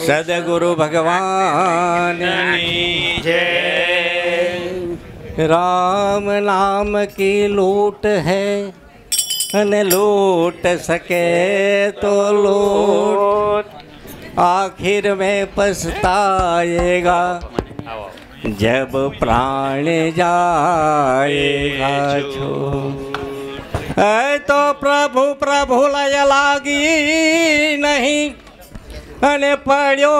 सदगुरु भगवान जय। राम नाम की लूट है न लूट सके तो लूट, आखिर में पछताएगा जब प्राण जाएगा छूट। तो प्रभु प्रभु लय लागी नहीं अने पड़्यो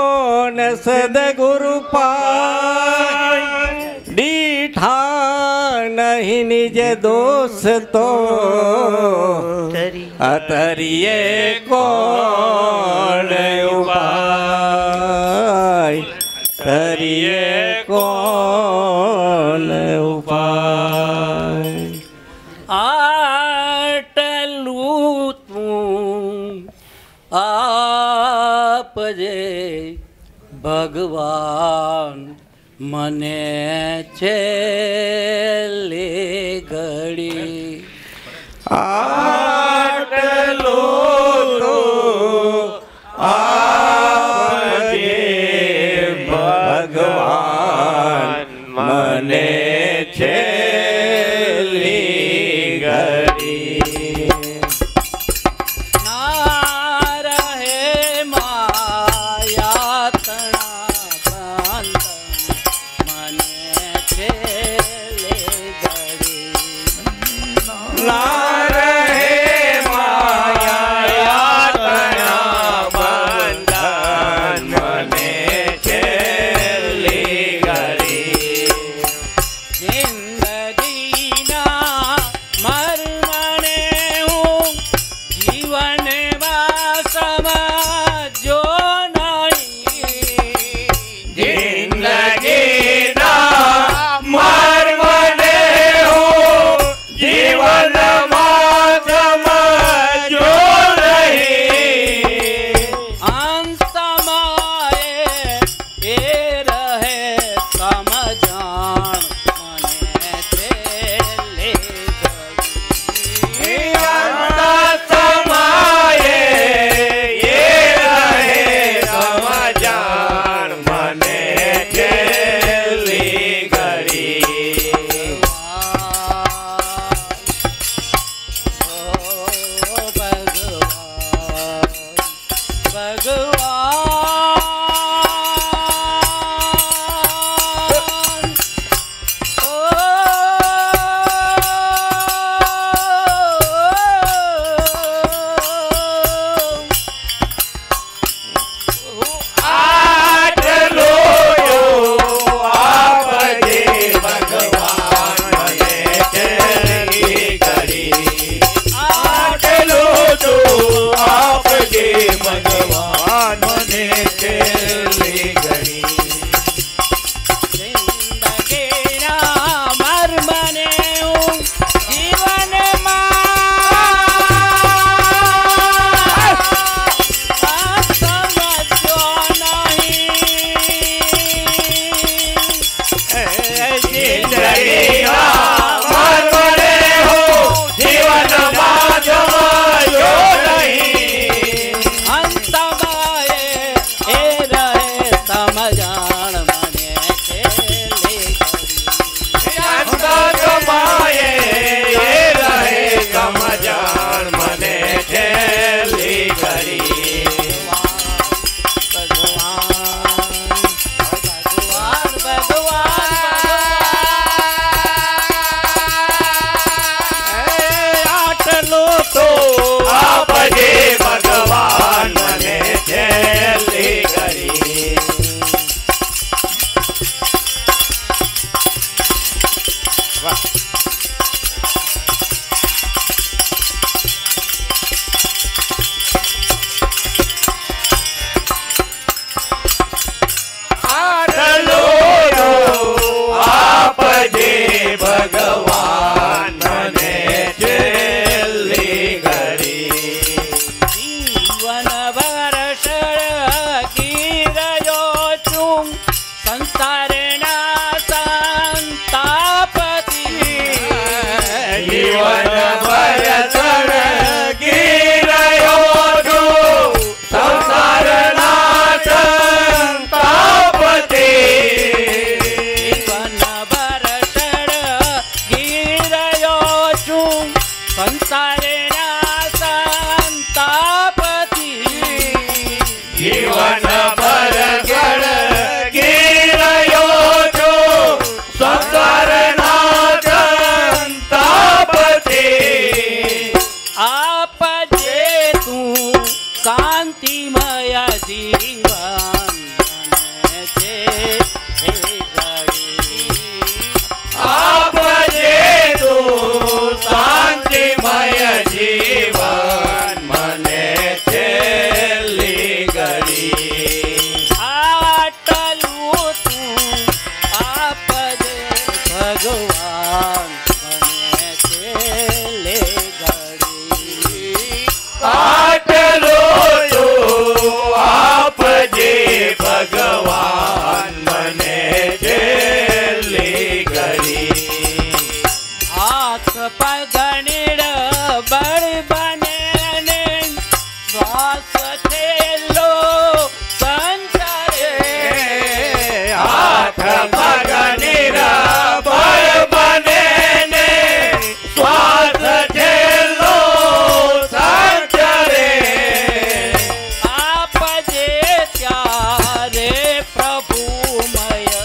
न सदगुरु पाय, डीठा नहीं निज दोष तो अतरिए कौन उपाय, करिए कौन उपाय। आटलू तू आप जे भगवान मने छेले घड़ी, आटलू तू आप जे भगवान मने छेली घड़ी। ए પાન પર ગીરયો છો સંસારના સંતાપથી આપજે તું કાંતિમય જીવન મને છે હે ઘડી આપજે તું શાંતિમય જીવન મને છેલ્લી ઘડી આટલું તું આપજે ભગવાન મને છેલ્લે ઘડી આટલો તું આપજે ભગવાન મને છેલ્લી ઘડી હાથ પગણીડ બળ બને ને શ્વાસ થેલો સંસારે હાથ પગની રબળ બને ને શ્વાસ છેલ્લો સંચરે આપજે ત્યારે પ્રભુમય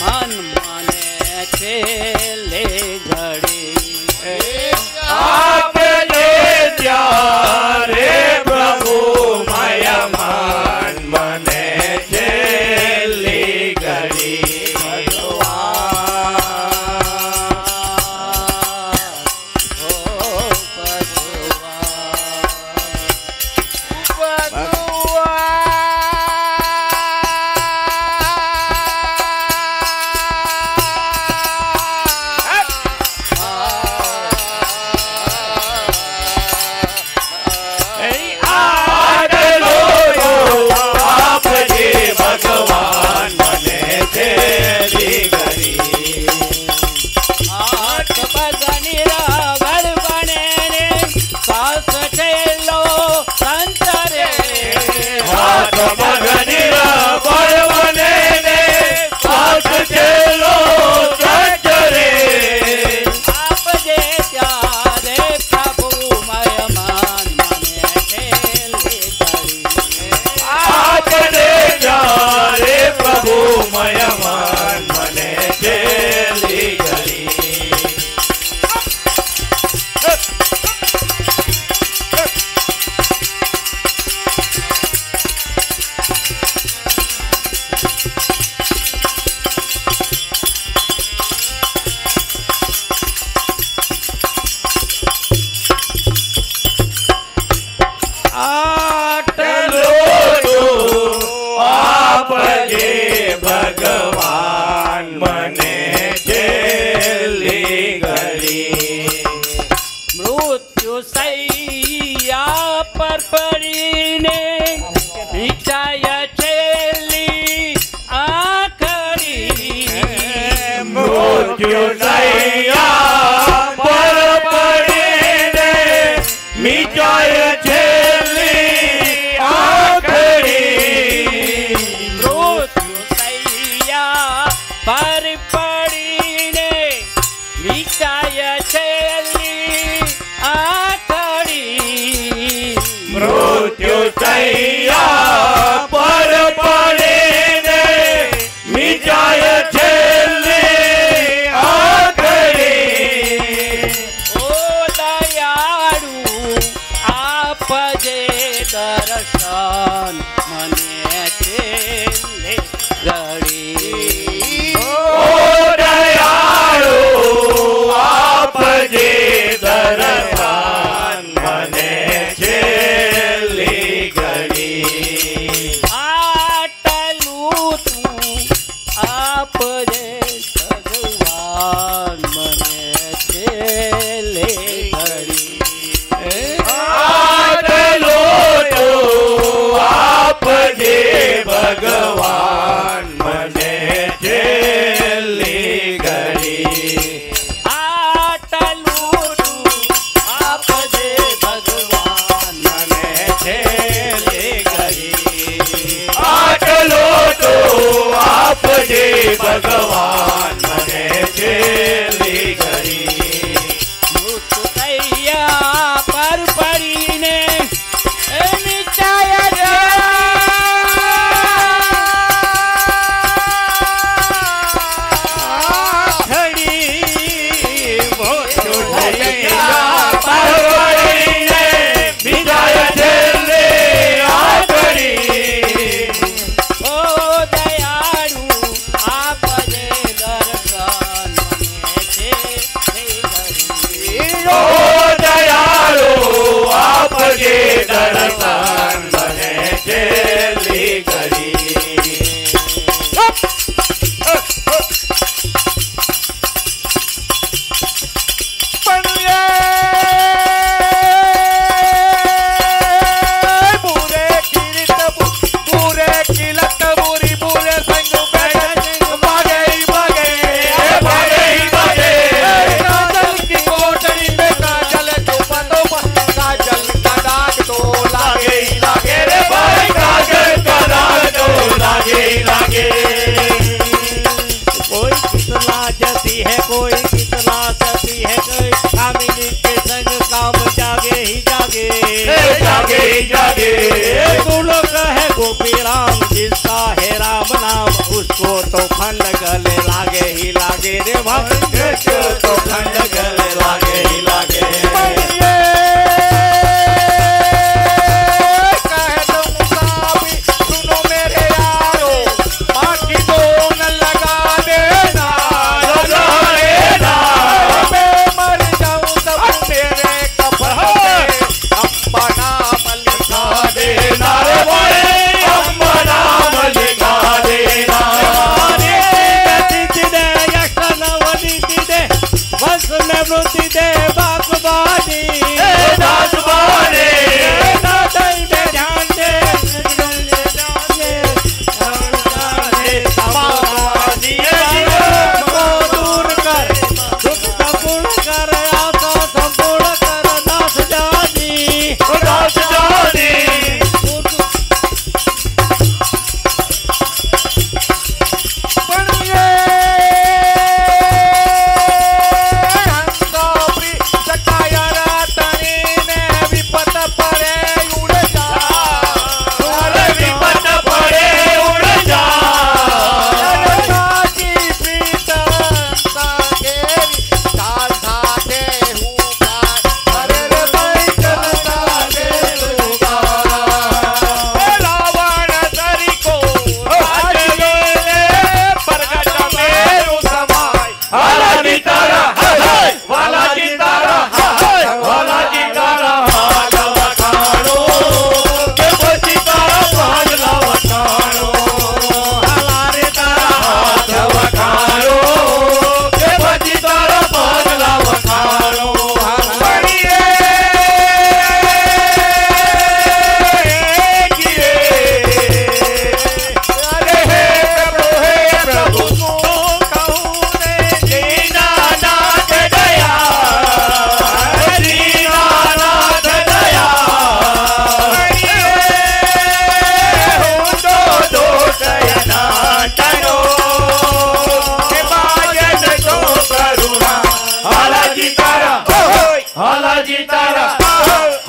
મન મને છેલ્લે ઘડી આપને ત્યારે પ્રભુમય મન મને છેલ્લી ઘડી આટલો આપજે ભગવાન મને છેલ્લી ઘડી હાથ પગની રબળ બને ને શ્વાસ થેલો સંસારે હાથ પગની રબળ બને ને શ્વાસ છેલ્લો સંચરે આપજે ત્યારે પ્રભુમય મન મને છેલ્લે ઘડી આપને જ્યારે પ્રભુમય મન મને છેલ્લી ઘડી આટલો તું આપજે ભગવાન મને છેલ્લી ઘડી મૃત્યુ સૈયા પર પડીને વિચાય છેલ્લી આખરી મૃત્યુ નૈયા પર પડીને મિચાય છેલ્લી આખરી મૃત્યુ સૈયા પર પડીને વિચાય છેલ્લી આખરી મૃત્યુ સૈયા પર પડીને મિચાય છેલ્લી આખરી ઓ દયાળુ આપજે દર્શન મને છેલ્લે ઘડી ઓ દયાળુ આપજે દર્શન મને છેલ્લી ઘડી આટલું તું આપજે ભગવાન મને છેલ્લે ઘડી આટલો તું આપજે ભગવાન મને છેલ્લી ઘડી આટલું તું આપજે ભગવાન મને છેલ્લી ઘડી આટલો તું આપજે ભગવાન મને છેલ્લી ઘડી મૃત્યુ થયા પર પડીને વિચાય कोई कितना सती है, कोई कामिनी के संग काम जागे ही जागे, जागे ही जागे। गुणों का है गोपी राम, जिसका है राम नाम, उसको तो फल गले लागे ही लागे रे भक्त, तो खंड गले लागे ही लागे। वृद्धि दे बागबानी, दासबानी, दादई में ध्यान दे, को दूर कर, दुख संपूर्ण कर, आशा संपूर्ण कर, दास जानी, दास जानी।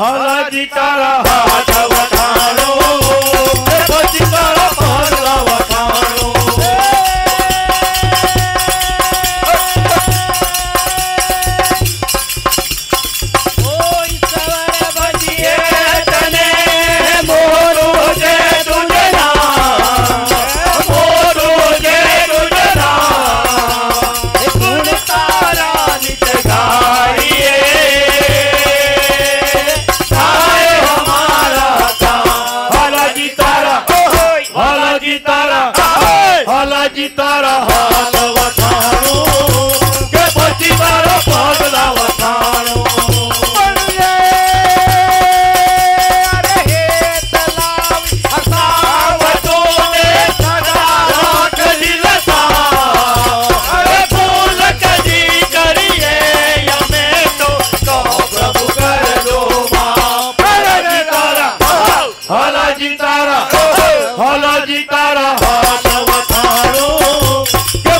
हलाजी तारा हाथ वखाणो, पति तारा पांडला वखाणो। ओ ईश्वर भजिए तने मोरो जे तुझे नाम, मोरो जे तुझे नाम, गुण तारा नित गाइए, हलाजी तारा हाथ वखाणो, के पति तारा पांडला वखाणो। हलाजी तारा हाथ वखाणो, के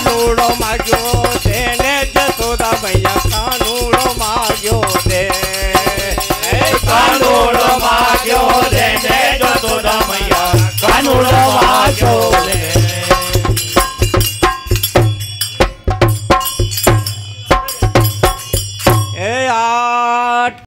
मनोड़ो माग्यो